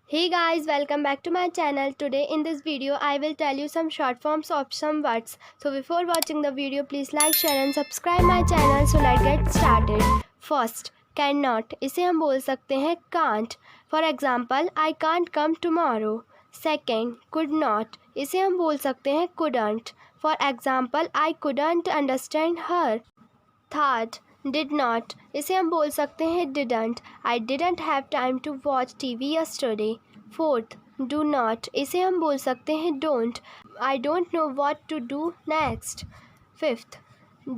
Hey guys, welcome back to my channel. Today in this video I will tell you some short forms of some words. So before watching the video, please like, share and subscribe my channel. So let's get started. First, cannot. इसे हम बोल सकते हैं can't. For example, I can't come tomorrow. Second, could not. इसे हम बोल सकते हैं couldn't. For example, I couldn't understand her. Third, did not. इसे हम बोल सकते हैं didn't. I didn't have time to watch TV yesterday. Fourth, do not. इसे हम बोल सकते हैं don't. I don't know what to do next. Fifth,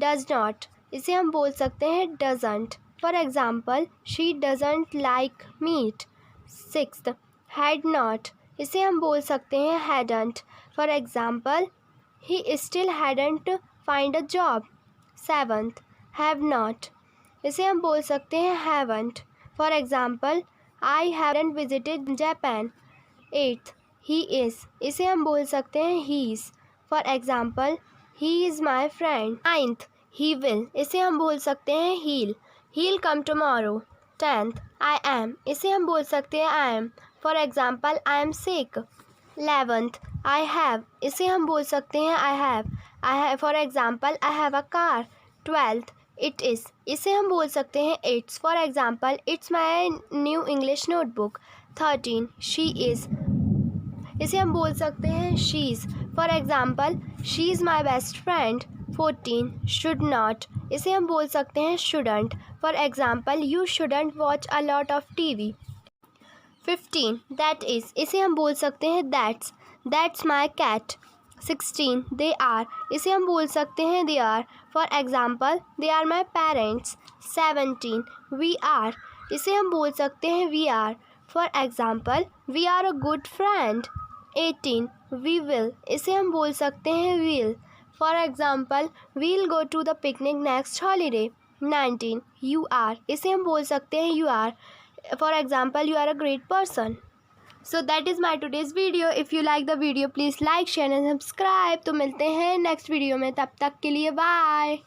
does not. इसे हम बोल सकते हैं doesn't. For example, she doesn't like meat. Sixth, had not. इसे हम बोल सकते हैं hadn't. For example, he still hadn't find a job. Seventh, have not. इसे हम बोल सकते हैं haven't. For example, I haven't visited Japan. Eighth, he is. इसे हम बोल सकते हैं he's. For example, he is my friend. Ninth, he will. इसे हम बोल सकते हैं he'll. He'll come tomorrow. Tenth, I am. इसे हम बोल सकते हैं I am. For example, I am sick. 11th, I have. इसे हम बोल सकते हैं I have. For example, I have a car. 12th, it is. इसे हम बोल सकते हैं it's. For example, it's my new English notebook. 13, she is. इसे हम बोल सकते हैं she's. For example, she is my best friend. 14, should not. इसे हम बोल सकते हैं shouldn't. For example, you shouldn't watch a lot of TV. 15, that is. इसे हम बोल सकते हैं that's. That's my cat. 16, they are. इसे हम बोल सकते हैं they are. For example, they are my parents. 17, we are. इसे हम बोल सकते हैं we are. For example, we are a good friend. 18, we will. इसे हम बोल सकते हैं will. For example, we'll go to the picnic next holiday. 19, you are. इसे हम बोल सकते हैं you are. For example, you are a great person. So that is my today's video. If you like the video, please like, share and subscribe. तो मिलते हैं next video में, तब तक के लिए बाय.